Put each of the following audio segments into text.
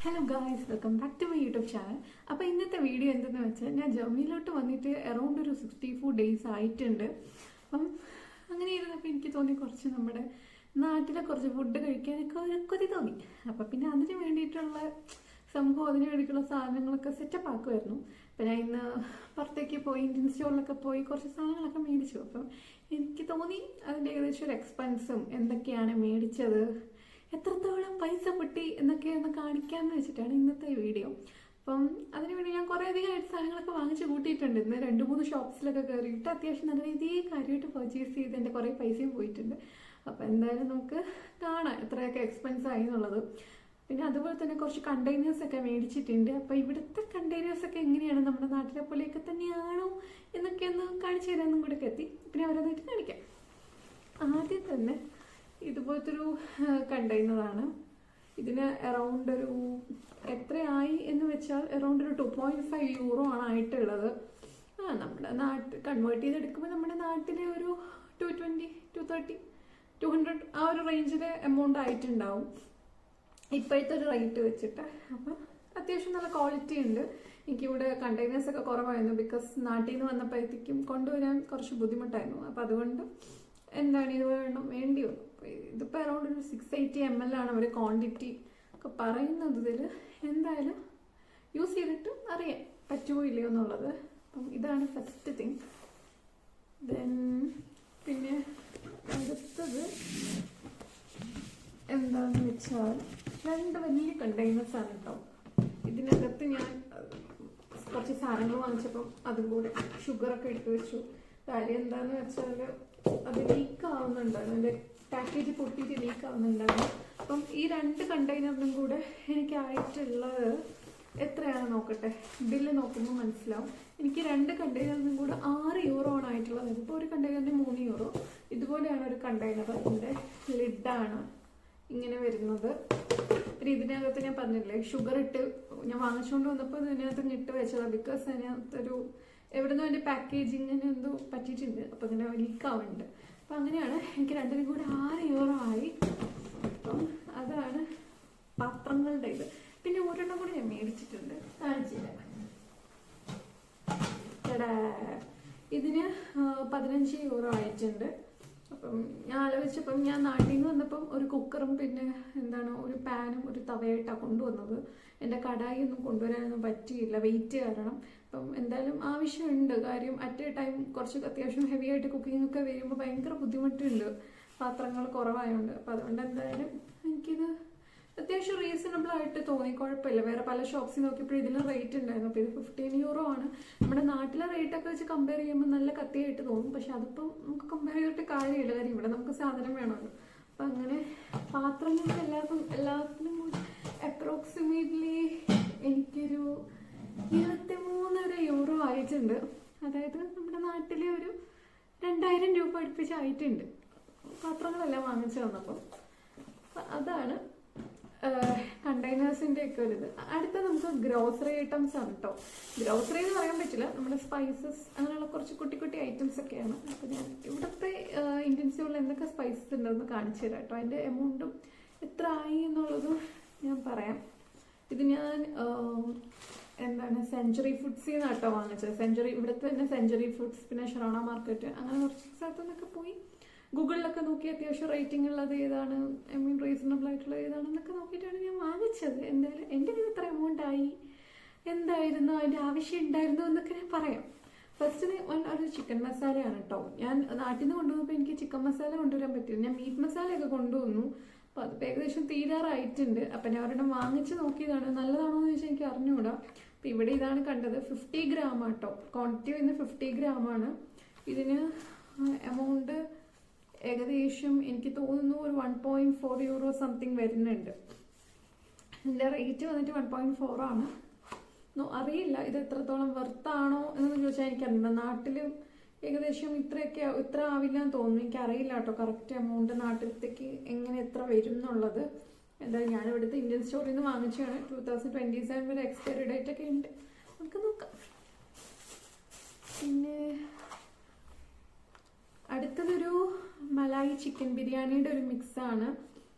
Hello guys, welcome back to my YouTube channel. അപ്പോൾ ഇന്നത്തെ video എന്തെന്ന് വെച്ചാൽ, ഞാൻ ജർമ്മനിയിലോട്ട് വന്നിട്ട് അറൗണ്ട് ഒരു 64 ഡേയ്സ് ആയിട്ടുണ്ട്. അപ്പം അങ്ങനെ ഇരുന്നപ്പോൾ എനിക്ക് തോന്നി കുറച്ച് നമ്മുടെ നാട്ടിലെ കുറച്ച് ഫുഡ് കഴിക്കാനൊക്കെ ഒരു കൊതി തോന്നി. അപ്പം പിന്നെ അതിന് വേണ്ടിയിട്ടുള്ള സംഭവം, അതിന് വേണ്ടിയിട്ടുള്ള സാധനങ്ങളൊക്കെ സെറ്റപ്പ് ആക്കുമായിരുന്നു. അപ്പം ഞാൻ ഇന്ന് പുറത്തേക്ക് പോയി ഇന്ത്യൻ സ്റ്റോറിലൊക്കെ പോയി കുറച്ച് സാധനങ്ങളൊക്കെ മേടിച്ചു. അപ്പം എനിക്ക് തോന്നി അതിൻ്റെ ഏകദേശം ഒരു എക്സ്പെൻസും എന്തൊക്കെയാണ് മേടിച്ചത്, എത്രത്തോളം പൈസ പൊട്ടി എന്നൊക്കെ ഒന്ന് കാണിക്കാമെന്ന് വെച്ചിട്ടാണ് ഇന്നത്തെ വീഡിയോ. അപ്പം അതിനുവേണ്ടി ഞാൻ കുറേ അധികമായിട്ട് സാധനങ്ങളൊക്കെ വാങ്ങിച്ച് കൂട്ടിയിട്ടുണ്ട്. ഇന്ന് 2-3 ഷോപ്സിലൊക്കെ കയറിയിട്ട് അത്യാവശ്യം നല്ല രീതിയിൽ കാര്യമായിട്ട് പർച്ചേസ് ചെയ്ത് എൻ്റെ കുറേ പൈസയും പോയിട്ടുണ്ട്. അപ്പം എന്തായാലും നമുക്ക് കാണാം എത്രയൊക്കെ എക്സ്പെൻസ് ആയി എന്നുള്ളത്. പിന്നെ അതുപോലെ തന്നെ കുറച്ച് കണ്ടെയ്നേഴ്സൊക്കെ മേടിച്ചിട്ടുണ്ട്. അപ്പോൾ ഇവിടുത്തെ കണ്ടെയ്നേഴ്സൊക്കെ എങ്ങനെയാണ്, നമ്മുടെ നാട്ടിലെ പോലെയൊക്കെ തന്നെയാണോ എന്നൊക്കെ ഒന്ന് കാണിച്ചു തരാമെന്നും കൂടെ എത്തി. പിന്നെ അവരതായിട്ട് കാണിക്കാം. ആദ്യം തന്നെ ഇതുപോലത്തെ ഒരു കണ്ടെയ്നറാണ്. ഇതിന് അറൗണ്ട് ഒരു എത്രയായി എന്ന് വെച്ചാൽ അറൗണ്ട് ഒരു 2.5 യൂറോ ആണ് ആയിട്ടുള്ളത്. നമ്മുടെ നാട്ടിൽ കൺവേർട്ട് ചെയ്തെടുക്കുമ്പോൾ നമ്മുടെ നാട്ടിലെ ഒരു 220, 230, 200 ആ ഒരു റേഞ്ചിലെ എമൗണ്ട് ആയിട്ടുണ്ടാവും ഇപ്പോഴത്തെ ഒരു റേറ്റ് വെച്ചിട്ട്. അപ്പം അത്യാവശ്യം നല്ല ക്വാളിറ്റി ഉണ്ട്. എനിക്കിവിടെ കണ്ടെയ്നേഴ്സൊക്കെ കുറവായിരുന്നു, ബിക്കോസ് നാട്ടിൽ നിന്ന് വന്നപ്പോഴത്തേക്കും കൊണ്ടുവരാൻ കുറച്ച് ബുദ്ധിമുട്ടായിരുന്നു. അപ്പം അതുകൊണ്ട് എന്താണ് ഇത് വേണ്ടി വന്നു. ഇതിപ്പോൾ അറൗണ്ട് ഒരു 680 ml ആണ് അവർ ക്വാണ്ടിറ്റി ഒക്കെ പറയുന്നത്. ഇതിൽ എന്തായാലും യൂസ് ചെയ്തിട്ട് അറിയാം പറ്റുമോ ഇല്ലയോ എന്നുള്ളത്. അപ്പം ഇതാണ് ഫസ്റ്റ് തിങ്. ദെൻ പിന്നെ അടുത്തത് എന്താണെന്ന് വെച്ചാൽ 2 വലിയ കണ്ടെയ്നേഴ്സാണ് കേട്ടോ. ഇതിനകത്ത് ഞാൻ കുറച്ച് സാധനങ്ങൾ വാങ്ങിച്ചപ്പം അതും കൂടെ ഷുഗറൊക്കെ എടുത്തു വെച്ചു. കാര്യം എന്താണെന്ന് വെച്ചാൽ അത് ലീക്ക് ആവുന്നുണ്ടാണ്, അതിൻ്റെ പാക്കേജ് പൊട്ടിയിട്ട് ലീക്ക് ആവുന്നുണ്ടാണ്. അപ്പം ഈ 2 കണ്ടെയ്നറിനും കൂടെ എനിക്കായിട്ടുള്ളത് എത്രയാണ് നോക്കട്ടെ, ബില്ല് നോക്കുമ്പോൾ മനസ്സിലാവും. എനിക്ക് 2 കണ്ടെയ്നറിനും കൂടെ 6 യൂറോ ആണ് ആയിട്ടുള്ളത്. ഇപ്പോൾ ഒരു കണ്ടെയ്നറിന് 3 യൂറോ. ഇതുപോലെയാണ് ഒരു കണ്ടെയ്നർ. അതിൻ്റെ ലിഡാണ് ഇങ്ങനെ വരുന്നത്. പിന്നെ ഇതിനകത്ത് ഞാൻ പറഞ്ഞില്ലേ, ഷുഗർ ഇട്ട് ഞാൻ വാങ്ങിച്ചുകൊണ്ട് വന്നപ്പോൾ ഇതിനകത്ത് ഇട്ട് വെച്ചതാണ്, ബിക്കോസ് അതിനകത്തൊരു എവിടുന്നോ അതിൻ്റെ പാക്കേജിങ്ങിന് എന്തോ പറ്റിയിട്ടുണ്ട്. അപ്പോൾ ഇങ്ങനെ ലീക്കാവുന്നുണ്ട്. അപ്പം അങ്ങനെയാണ് എനിക്ക് 2നും കൂടെ 6 യൂറോ ആയി. അപ്പം അതാണ് പാത്രങ്ങളുടെ ഇത്. പിന്നെ ഒരെണ്ണം കൂടി ഞാൻ മേടിച്ചിട്ടുണ്ട്, കാണിച്ചില്ല. ഇതിന് 15 യൂറോ ആയിട്ടുണ്ട്. അപ്പം ഞാൻ ആലോചിച്ചപ്പം ഞാൻ നാട്ടിൽ നിന്ന് വന്നപ്പം ഒരു കുക്കറും പിന്നെ എന്താണ് ഒരു പാനും ഒരു തവയായിട്ടാണ് കൊണ്ടുവന്നത്. എൻ്റെ കടായി ഒന്നും കൊണ്ടുവരാനൊന്നും പറ്റിയില്ല, വെയിറ്റ് കാരണം. അപ്പം എന്തായാലും ആവശ്യമുണ്ട്. കാര്യം അറ്റ് എ ടൈം കുറച്ച് അത്യാവശ്യം ഹെവി ആയിട്ട് കുക്കിംഗ് ഒക്കെ വരുമ്പോൾ ഭയങ്കര ബുദ്ധിമുട്ടുണ്ട്, പാത്രങ്ങൾ കുറവായതുകൊണ്ട്. അപ്പം അതുകൊണ്ട് എന്തായാലും എനിക്കിത് അത്യാവശ്യം റീസണബിൾ ആയിട്ട് തോന്നി, കുഴപ്പമില്ല. വേറെ പല ഷോപ്സിൽ നോക്കിയപ്പോൾ ഇതിന് റേറ്റ് ഉണ്ടായിരുന്നു. അപ്പോൾ ഇത് 15 യൂറോ ആണ്. നമ്മുടെ നാട്ടിലെ റേറ്റൊക്കെ വെച്ച് കമ്പയർ ചെയ്യുമ്പോൾ നല്ല കത്തിയായിട്ട് തോന്നും, പക്ഷെ അതിപ്പം നമുക്ക് കമ്പയർ ചെയ്തിട്ട് കാര്യമില്ല. കാര്യം ഇവിടെ നമുക്ക് സാധനം വേണമല്ലോ. അപ്പം അങ്ങനെ പാത്രങ്ങൾക്ക് എല്ലാത്തിനും കൂടി അപ്രോക്സിമേറ്റ്ലി എനിക്കൊരു 23.5 യൂറോ ആയിട്ടുണ്ട്. അതായത് നമ്മുടെ നാട്ടിലെ ഒരു 2000 രൂപ അടുപ്പിച്ചായിട്ടുണ്ട് പാത്രങ്ങളെല്ലാം വാങ്ങിച്ചു വന്നപ്പോൾ. അതാണ് കണ്ടെയ്നേഴ്സിൻ്റെ ഒക്കെ ഒരു ഇത്. അടുത്ത നമുക്ക് ഗ്രോസറി ഐറ്റംസ് ആണ് കേട്ടോ. ഗ്രോസറി എന്ന് പറയാൻ പറ്റില്ല, നമ്മുടെ സ്പൈസസ് അങ്ങനെയുള്ള കുറച്ച് കുട്ടി കുട്ടി ഐറ്റംസ് ഒക്കെയാണ്. അപ്പോൾ ഞാൻ ഇവിടുത്തെ ഇന്ത്യൻ സ്റ്റോറിൽ എന്തൊക്കെ സ്പൈസസ് ഉണ്ടെന്ന് കാണിച്ചു തരാം കേട്ടോ. അതിൻ്റെ എമൗണ്ടും എത്ര ആയി എന്നുള്ളതും ഞാൻ പറയാം. ഇത് ഞാൻ എന്താണ് സെഞ്ചുറി ഫുഡ്സിൽ നിന്നാണ് കേട്ടോ വാങ്ങിച്ചത്. ഇവിടുത്തെ തന്നെ സെഞ്ചുറി ഫുഡ്സ്, പിന്നെ ഷറോണ മാർക്കറ്റ്, അങ്ങനെ കുറച്ച് സ്ഥലത്തു നിന്നൊക്കെ പോയി ഗൂഗിളിലൊക്കെ നോക്കി അത്യാവശ്യം റേറ്റിംഗ് ഉള്ളത് ഏതാണ്, റീസണബിൾ ആയിട്ടുള്ളത് ഏതാണെന്നൊക്കെ നോക്കിയിട്ടാണ് ഞാൻ വാങ്ങിച്ചത്. എന്തായാലും എൻ്റെ കയ്യിൽ എത്ര എമൗണ്ട് ആയി, എന്തായിരുന്നു അതിൻ്റെ ആവശ്യം ഉണ്ടായിരുന്നു എന്നൊക്കെ ഞാൻ പറയാം. ഫസ്റ്റ് ഒരു ചിക്കൻ മസാലയാണ് കേട്ടോ. ഞാൻ നാട്ടിൽ നിന്ന് കൊണ്ടുവന്നപ്പോൾ എനിക്ക് ചിക്കൻ മസാല കൊണ്ടുവരാൻ പറ്റില്ല. ഞാൻ മീറ്റ് മസാലയൊക്കെ കൊണ്ടുവന്നു. അപ്പോൾ അതിപ്പോൾ ഏകദേശം തീരാറായിട്ടുണ്ട്. അപ്പം ഞാൻ ഒരെണ്ണം വാങ്ങിച്ച് നോക്കിയതാണ്. നല്ലതാണോ എന്ന് ചോദിച്ചാൽ എനിക്ക് അറിഞ്ഞുകൂടാ. അപ്പം ഇവിടെ ഇതാണ് കണ്ടത്, 50 ഗ്രാം കേട്ടോ. ക്വാണ്ടിറ്റി വരുന്നത് 50 ഗ്രാമാണ്. ഇതിന് എമൗണ്ട് ഏകദേശം എനിക്ക് തോന്നുന്നു ഒരു 1.4 യൂറോ സംതിങ് വരുന്നുണ്ട്. ഇതിൻ്റെ റേറ്റ് വന്നിട്ട് 1.4 ആണ്. അറിയില്ല ഇത് എത്രത്തോളം വെർത്താണോ എന്നൊന്ന് ചോദിച്ചാൽ എനിക്കറിയില്ല. നാട്ടിൽ ഏകദേശം ഇത്ര ആവില്ല എന്ന് തോന്നുന്നു. എനിക്കറിയില്ല കേട്ടോ കറക്റ്റ് എമൗണ്ട് നാട്ടിലത്തേക്ക് എങ്ങനെ എത്ര വരും എന്നുള്ളത്. എന്തായാലും ഞാൻ ഇവിടുത്തെ ഇന്ത്യൻ സ്റ്റോറിൽ നിന്ന് വാങ്ങിച്ചാണ്. 2027 വരെ എക്സ്പയറി ഡേറ്റ് ഒക്കെ ഉണ്ട്, നമുക്ക് നോക്കാം. പിന്നെ അടുത്തതൊരു മലായി ചിക്കൻ ബിരിയാണിയുടെ ഒരു മിക്സാണ്.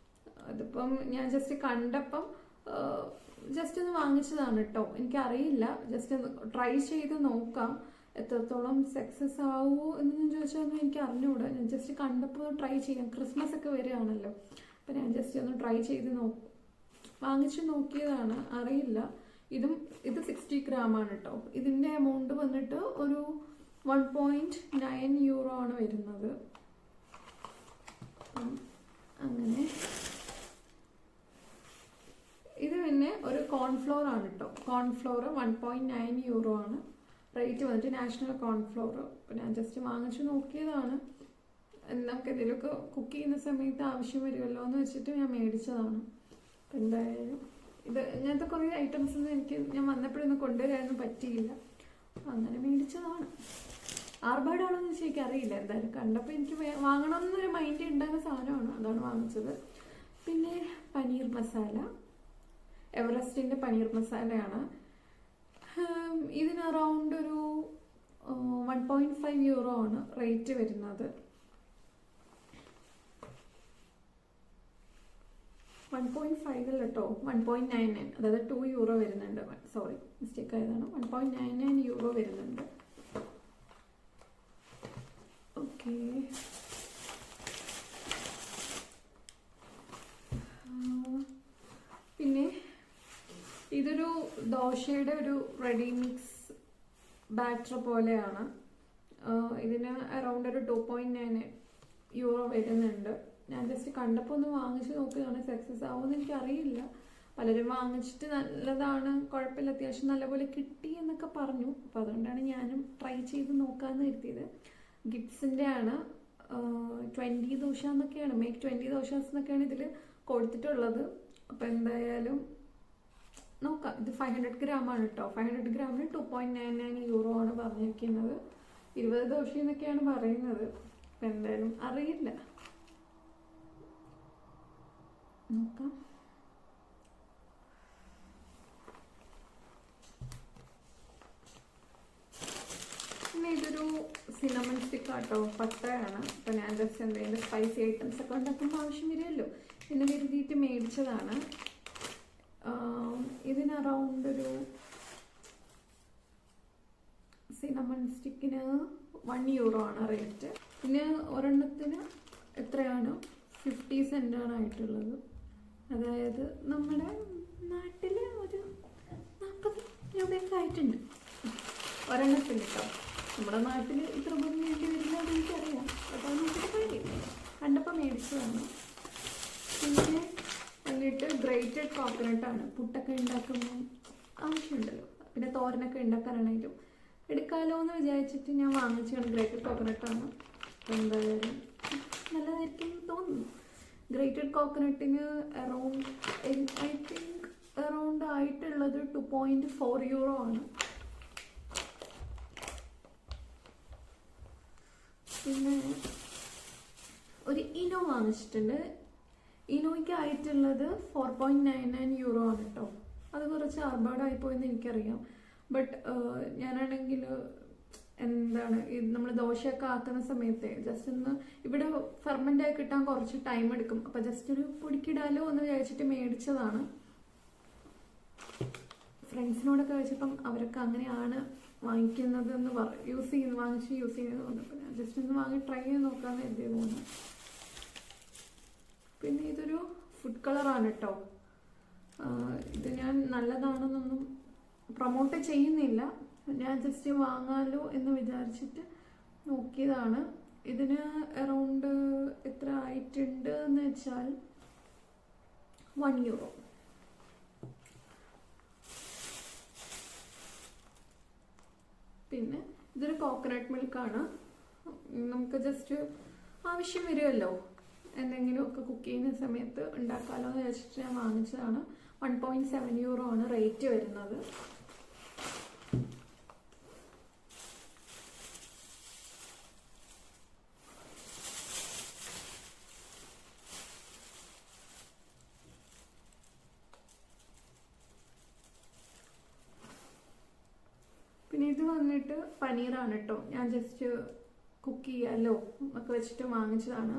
അതിപ്പം ഞാൻ ജസ്റ്റ് കണ്ടപ്പം ജസ്റ്റ് ഒന്ന് വാങ്ങിച്ചതാണ് കേട്ടോ. എനിക്കറിയില്ല, ജസ്റ്റ് ട്രൈ ചെയ്ത് നോക്കാം എത്രത്തോളം സക്സസ് ആവുമോ എന്നൊന്നും ചോദിച്ചാൽ എനിക്ക് അറിഞ്ഞുകൂടാ. ഞാൻ ജസ്റ്റ് കണ്ടപ്പോൾ ട്രൈ ചെയ്യാം. ക്രിസ്മസ് ഒക്കെ വരികയാണല്ലോ, അപ്പം ഞാൻ ജസ്റ്റ് ഒന്ന് ട്രൈ ചെയ്ത് വാങ്ങിച്ച് നോക്കിയതാണ്. അറിയില്ല. ഇത് 60 ഗ്രാമാണ് കേട്ടോ. ഇതിൻ്റെ എമൗണ്ട് വന്നിട്ട് ഒരു 1.9 യൂറോ ആണ് വരുന്നത്. അങ്ങനെ ഇത് പിന്നെ ഒരു കോൺഫ്ലോർ ആണ് കേട്ടോ. കോൺഫ്ലോർ 1.9 യൂറോ ആണ് റേറ്റ് വന്നിട്ട്, നാഷണൽ കോൺഫ്ലോർ. അപ്പം ഞാൻ ജസ്റ്റ് വാങ്ങിച്ചു നോക്കിയതാണ്. നമുക്ക് എന്തെങ്കിലുമൊക്കെ കുക്ക് ചെയ്യുന്ന സമയത്ത് ആവശ്യം വരുമല്ലോ എന്ന് വെച്ചിട്ട് ഞാൻ മേടിച്ചതാണ്. അപ്പം എന്തായാലും ഇങ്ങനത്തെ കുറേ ഐറ്റംസ് ഒന്നും ഞാൻ വന്നപ്പോഴൊന്നും കൊണ്ടുവരാനൊന്നും പറ്റിയില്ല, അങ്ങനെ മേടിച്ചതാണ്. ആർബാഡാണോന്ന് വെച്ചാൽ എനിക്കറിയില്ല. എന്തായാലും കണ്ടപ്പോൾ എനിക്ക് വാങ്ങണം എന്നൊരു മൈൻഡ് ഉണ്ടാകുന്ന സാധനമാണ്, അതാണ് വാങ്ങിച്ചത്. പിന്നെ പനീർ മസാല, എവറസ്റ്റിൻ്റെ പനീർ മസാലയാണ്. ഇതിന് അറൗണ്ട് ഒരു 1.5 യൂറോ ആണ് റേറ്റ് വരുന്നത്. 1.5 അല്ല കേട്ടോ, 1.99, അതായത് 2 യൂറോ വരുന്നുണ്ട്. സോറി, മിസ്റ്റേക്ക് ആയതാണ്. 1.99 യൂറോ വരുന്നുണ്ട്. ഓക്കെ, പിന്നെ ഇതൊരു ദോശയുടെ ഒരു റെഡി മിക്സ് ബാറ്റർ പോലെയാണ്. ഇതിന് അറൗണ്ട് ഒരു 2.9 യൂറോ വരുന്നുണ്ട്. ഞാൻ ജസ്റ്റ് കണ്ടപ്പോൾ ഒന്ന് വാങ്ങിച്ച് നോക്കുകയാണ്. സക്സസ് ആവുമെന്ന് എനിക്കറിയില്ല. പലരും വാങ്ങിച്ചിട്ട് നല്ലതാണ്, കുഴപ്പമില്ല, അത്യാവശ്യം നല്ലപോലെ കിട്ടി എന്നൊക്കെ പറഞ്ഞു. അപ്പോൾ അതുകൊണ്ടാണ് ഞാനും ട്രൈ ചെയ്ത് നോക്കാമെന്ന് കരുതിയത്. ഗിബ്സിൻ്റെ ആണ്. 20 ദോശ എന്നൊക്കെയാണ്, മേക്ക് 20 ദോശാസ് എന്നൊക്കെയാണ് ഇതിൽ കൊടുത്തിട്ടുള്ളത്. അപ്പോൾ എന്തായാലും നോക്കാം. ഇത് 500 ഗ്രാമാണ് കേട്ടോ. 500 ഗ്രാമിന് 2.99 യൂറോ ആണ് പറഞ്ഞിരിക്കുന്നത്. 20 ദോശ എന്നൊക്കെയാണ് പറയുന്നത്. അപ്പം എന്തായാലും അറിയില്ല, നോക്കാം. പിന്നെ ഇതൊരു സിനമൺ സ്റ്റിക്ക് ആട്ടോ, പട്ടയാണ്. അപ്പം ഞാൻ ജസ്റ്റ് എന്തെങ്കിലും സ്പൈസി ഐറ്റംസ് ഒക്കെ ഉണ്ടാക്കുമ്പോൾ ആവശ്യം വരുമല്ലോ എന്ന് കരുതിയിട്ട് മേടിച്ചതാണ്. ഇതിന് അറൗണ്ട് ഒരു സിനമൺ സ്റ്റിക്കിന് 1 യൂറോ ആണ് റേറ്റ്. പിന്നെ ഒരെണ്ണത്തിന് എത്രയാണ്, 50 സെൻറ്റാണ് ആയിട്ടുള്ളത്. അതായത് നമ്മുടെ നാട്ടിൽ ഒരു 40 രൂപയൊക്കെ ആയിട്ടുണ്ട് ഒരെണ്ണത്തിന് കേട്ടോ. നമ്മുടെ നാട്ടിൽ ഇത്ര പോലും വേണ്ടി വരില്ല എന്ന് എനിക്കറിയാം. അപ്പോൾ നോക്കിയിട്ട് കഴിയില്ല, കണ്ടപ്പോൾ മേടിച്ചതാണ്. പിന്നെ എന്നിട്ട് ഗ്രേറ്റഡ് കോക്കനട്ടാണ്. പുട്ടൊക്കെ ഉണ്ടാക്കുമ്പോൾ ആവശ്യമുണ്ടല്ലോ, പിന്നെ തോരനൊക്കെ ഉണ്ടാക്കാനാണെങ്കിലും എടുക്കാമല്ലോ എന്ന് വിചാരിച്ചിട്ട് ഞാൻ വാങ്ങിച്ചാണ്. ഗ്രേറ്റഡ് കോക്കനട്ടാണ്. അപ്പോൾ എന്തായാലും നല്ലതായിരിക്കും തോന്നുന്നു. ഗ്രേറ്റഡ് കോക്കനട്ടിന് അറൗണ്ട് ഐ തിങ്ക് അറൗണ്ട് ആയിട്ടുള്ളത് 2.4 യൂറോ ആണ്. പിന്നെ ഒരു ഇനോ വാങ്ങിച്ചിട്ടുണ്ട്. ഇനോയ്ക്ക് ആയിട്ടുള്ളത് 4.99 യൂറോ ആണ് കേട്ടോ. അത് കുറച്ച് ആർഭാടായിപ്പോയെന്ന് എനിക്കറിയാം. ബട്ട് ഞാനാണെങ്കിൽ എന്താണ്, നമ്മൾ ദോശയൊക്കെ ആക്കുന്ന സമയത്ത് ജസ്റ്റ് ഒന്ന് ഇവിടെ ഫെർമെൻ്റ് ആയി കിട്ടാൻ കുറച്ച് ടൈം എടുക്കും. അപ്പം ജസ്റ്റ് ഒരു പൊടിക്കിടാലോ എന്ന് വിചാരിച്ചിട്ട് മേടിച്ചതാണ്. ഫ്രണ്ട്സിനോടൊക്കെ വെച്ചപ്പം അവരൊക്കെ അങ്ങനെയാണ് വാങ്ങിക്കുന്നത് എന്ന് വാങ്ങിച്ച് യൂസ് ചെയ്യുന്നത് തോന്നുന്നു. ഞാൻ ജസ്റ്റ് ഒന്ന് വാങ്ങി ട്രൈ ചെയ്ത് നോക്കാമെന്ന് കരുതിയത് തോന്നുന്നു. പിന്നെ ഇതൊരു ഫുഡ് കളറാണ് കേട്ടോ. ഇത് ഞാൻ നല്ലതാണെന്നൊന്നും പ്രൊമോട്ട് ചെയ്യുന്നില്ല, ഞാൻ ജസ്റ്റ് വാങ്ങാലോ എന്ന് വിചാരിച്ചിട്ട് നോക്കിയതാണ്. ഇതിന് അറൗണ്ട് എത്ര ആയിട്ടുണ്ട് എന്ന് വെച്ചാൽ 1 യൂറോ. പിന്നെ ഇതൊരു കോക്കനട്ട് മിൽക്കാണ്. നമുക്ക് ജസ്റ്റ് ആവശ്യം വരുമല്ലോ എന്തെങ്കിലുമൊക്കെ കുക്ക് ചെയ്യുന്ന സമയത്ത് ഉണ്ടാക്കാമല്ലോ എന്ന് വെച്ചിട്ട് ഞാൻ വാങ്ങിച്ചതാണ്. 1.7 യൂറോ ആണ് റേറ്റ് വരുന്നത്. പിന്നെ ഇത് വന്നിട്ട് പനീറാണ് കേട്ടോ. ഞാൻ ജസ്റ്റ് കുക്ക് ചെയ്യാമല്ലോ ഒക്കെ വെച്ചിട്ട് വാങ്ങിച്ചതാണ്.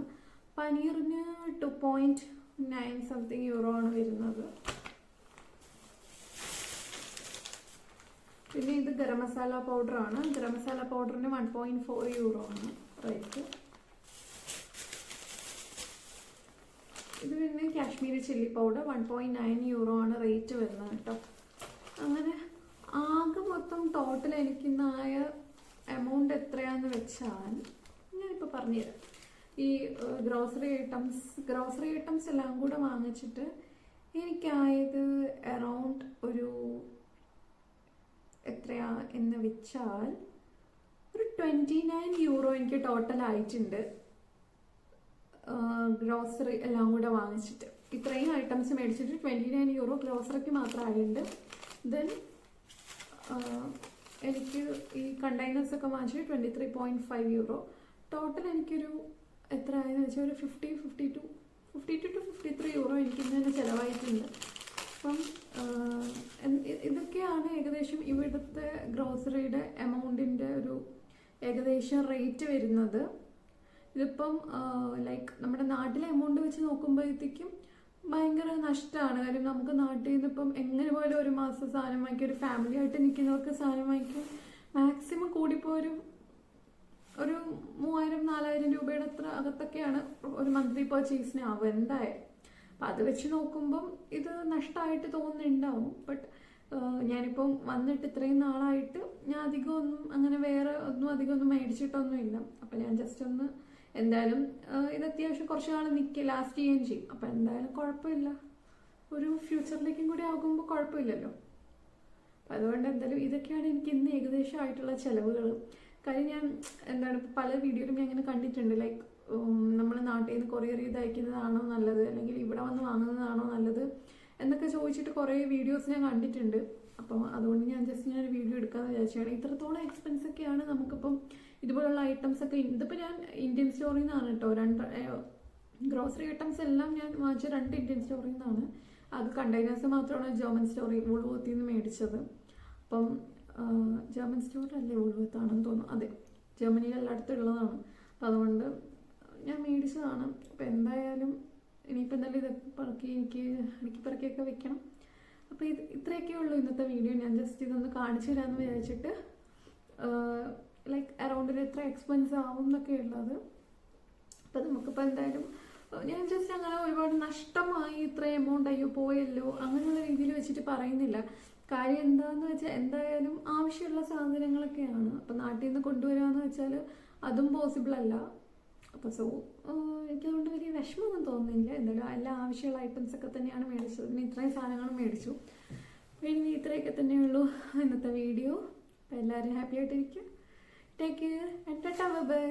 പനീറിന് 2.9 സംതിങ് യൂറോ ആണ് വരുന്നത്. പിന്നെ ഇത് ഗരം മസാല പൗഡറാണ്. ഗരം മസാല പൗഡറിന് 1.4 യൂറോ ആണ് റേറ്റ്. ഇത് പിന്നെ കാശ്മീരി ചില്ലി പൗഡർ 1.9 യൂറോ ആണ് റേറ്റ് വരുന്നത് കേട്ടോ. അങ്ങനെ ആകെ മൊത്തം ടോട്ടൽ എനിക്കിന്നായ എമൗണ്ട് എത്രയാണെന്ന് വെച്ചാൽ ഞാനിപ്പോൾ പറഞ്ഞുതരാം. ഈ ഗ്രോസറി ഐറ്റംസ് എല്ലാം കൂടെ വാങ്ങിച്ചിട്ട് എനിക്കായത് അറൗണ്ട് ഒരു എത്രയാ എന്ന് വെച്ചാൽ ഒരു 29 യൂറോ എനിക്ക് ടോട്ടൽ ആയിട്ടുണ്ട്. ഗ്രോസറി എല്ലാം കൂടെ വാങ്ങിച്ചിട്ട് ഇത്രയും ഐറ്റംസ് മേടിച്ചിട്ട് 29 യൂറോ ഗ്രോസറിക്ക് മാത്രം ആയിട്ടുണ്ട്. ദെൻ എനിക്ക് ഈ കണ്ടെയ്നേഴ്സ് ഒക്കെ വാങ്ങിച്ചിട്ട് 23.5 യൂറോ. ടോട്ടൽ എനിക്കൊരു എത്ര ആയെന്ന് വെച്ചാൽ ഒരു 52 to 53 യൂറോ എനിക്ക് ഇന്ന് തന്നെ ചിലവായിട്ടുണ്ട്. അപ്പം ഇതൊക്കെയാണ് ഏകദേശം ഇവിടുത്തെ ഗ്രോസറിയുടെ എമൗണ്ടിൻ്റെ ഒരു ഏകദേശം റേറ്റ് വരുന്നത്. ഇതിപ്പം ലൈക്ക് നമ്മുടെ നാട്ടിലെ എമൗണ്ട് വെച്ച് നോക്കുമ്പോഴത്തേക്കും ഭയങ്കര നഷ്ടമാണ്. കാര്യം നമുക്ക് നാട്ടിൽ നിന്ന് ഇപ്പം എങ്ങനെ പോലും ഒരു മാസം സാധനം വാങ്ങിക്കും, ഒരു ഫാമിലി ആയിട്ട് നിൽക്കുന്നവർക്ക് സാധനം വാങ്ങിക്കും മാക്സിമം കൂടിപ്പോരും ഒരു 3000-4000 രൂപയുടെ അത്ര അകത്തൊക്കെയാണ് ഒരു മന്ത്ലി പർച്ചേസിന് ആവും എന്തായാലും. അപ്പം അത് വെച്ച് നോക്കുമ്പം ഇത് നഷ്ടമായിട്ട് തോന്നുന്നുണ്ടാവും. ബട്ട് ഞാനിപ്പം വന്നിട്ട് ഇത്രയും നാളായിട്ട് ഞാൻ അധികം ഒന്നും അങ്ങനെ വേറെ അധികം ഒന്നും മേടിച്ചിട്ടൊന്നുമില്ല. അപ്പം ഞാൻ ജസ്റ്റ് ഒന്ന് എന്തായാലും ഇത് അത്യാവശ്യം കുറച്ച് നാൾ ലാസ്റ്റ് ചെയ്യുകയും ചെയ്യും. അപ്പം എന്തായാലും കുഴപ്പമില്ല, ഒരു ഫ്യൂച്ചറിലേക്കും കൂടി ആകുമ്പോൾ കുഴപ്പമില്ലല്ലോ. അപ്പം അതുകൊണ്ട് എന്തായാലും ഇതൊക്കെയാണ് എനിക്ക് ഇന്ന് ഏകദേശം ആയിട്ടുള്ള ചിലവുകൾ. കാര്യം ഞാൻ എന്താണ് പല വീഡിയോയിലും ഞാൻ ഇങ്ങനെ കണ്ടിട്ടുണ്ട്, ലൈക്ക് നമ്മൾ നാട്ടിൽ നിന്ന് കൊറിയർ ചെയ്ത് അയക്കുന്നതാണോ നല്ലത് അല്ലെങ്കിൽ ഇവിടെ വന്ന് വാങ്ങുന്നതാണോ നല്ലത് എന്നൊക്കെ ചോദിച്ചിട്ട് കുറേ വീഡിയോസ് ഞാൻ കണ്ടിട്ടുണ്ട്. അപ്പം അതുകൊണ്ട് ഞാൻ ജസ്റ്റ് ഞാനൊരു വീഡിയോ എടുക്കാമെന്ന് വിചാരിച്ചാണ്. ഇത്രത്തോളം എക്സ്പെൻസ് ഒക്കെയാണ് നമുക്കിപ്പം ഇതുപോലുള്ള ഐറ്റംസ് ഒക്കെ. ഇതിപ്പോൾ ഞാൻ ഇന്ത്യൻ സ്റ്റോറിൽ നിന്നാണ് കേട്ടോ. ഗ്രോസറി ഐറ്റംസ് എല്ലാം ഞാൻ വാങ്ങിച്ച 2 ഇന്ത്യൻ സ്റ്റോറിൽ നിന്നാണ്. അത് കണ്ടെയ്നേഴ്സ് മാത്രമാണ് ജർമ്മൻ സ്റ്റോറിൽ വൂൾവർത്തിൽ നിന്ന് മേടിച്ചത്. അപ്പം ജർമ്മൻ സ്റ്റോറിലല്ലേ വൂൾവർത്താണെന്ന് തോന്നുന്നു, അതെ ജർമ്മനിയിൽ എല്ലായിടത്തും ഉള്ളതാണ്. അപ്പം അതുകൊണ്ട് ഞാൻ മേടിച്ചതാണ്. അപ്പം എന്തായാലും ഇനിയിപ്പോൾ എന്തായാലും ഇതൊക്കെ എനിക്ക് അടുക്കിപ്പറക്കിയൊക്കെ വെക്കണം. അപ്പോൾ ഇത്രയൊക്കെ ഉള്ളൂ ഇന്നത്തെ വീഡിയോ. ഞാൻ ജസ്റ്റ് ഇതൊന്ന് കാണിച്ചു തരാമെന്ന് വിചാരിച്ചിട്ട്, ലൈക്ക് അറൗണ്ട് എത്ര എക്സ്പെൻസ് ആവും എന്നൊക്കെ ഉള്ളത്. അപ്പം നമുക്കിപ്പോൾ എന്തായാലും ഞാൻ ജസ്റ്റ് അങ്ങനെ ഒരുപാട് നഷ്ടമായി ഇത്ര എമൗണ്ട് അയ്യോ പോയല്ലോ അങ്ങനെയുള്ള രീതിയിൽ വെച്ചിട്ട് പറയുന്നില്ല. കാര്യം എന്താണെന്ന് വെച്ചാൽ എന്തായാലും ആവശ്യമുള്ള സാധനങ്ങളൊക്കെയാണ്. അപ്പം നാട്ടിൽ നിന്ന് കൊണ്ടുവരാമെന്ന് വെച്ചാൽ അതും പോസിബിൾ അല്ല. അപ്പോൾ എനിക്കതുകൊണ്ട് വലിയ വിഷമമൊന്നും തോന്നുന്നില്ല. എന്തായാലും എല്ലാ ആവശ്യമുള്ള ഐറ്റംസ് ഒക്കെ തന്നെയാണ് മേടിച്ചത്. പിന്നെ ഇത്രയും സാധനങ്ങളും മേടിച്ചു. ഇനി ഇത്രയൊക്കെ തന്നെയുള്ളൂ ഇന്നത്തെ വീഡിയോ. അപ്പോൾ എല്ലാവരും ഹാപ്പി ആയിട്ടിരിക്കും. Take care and tata by.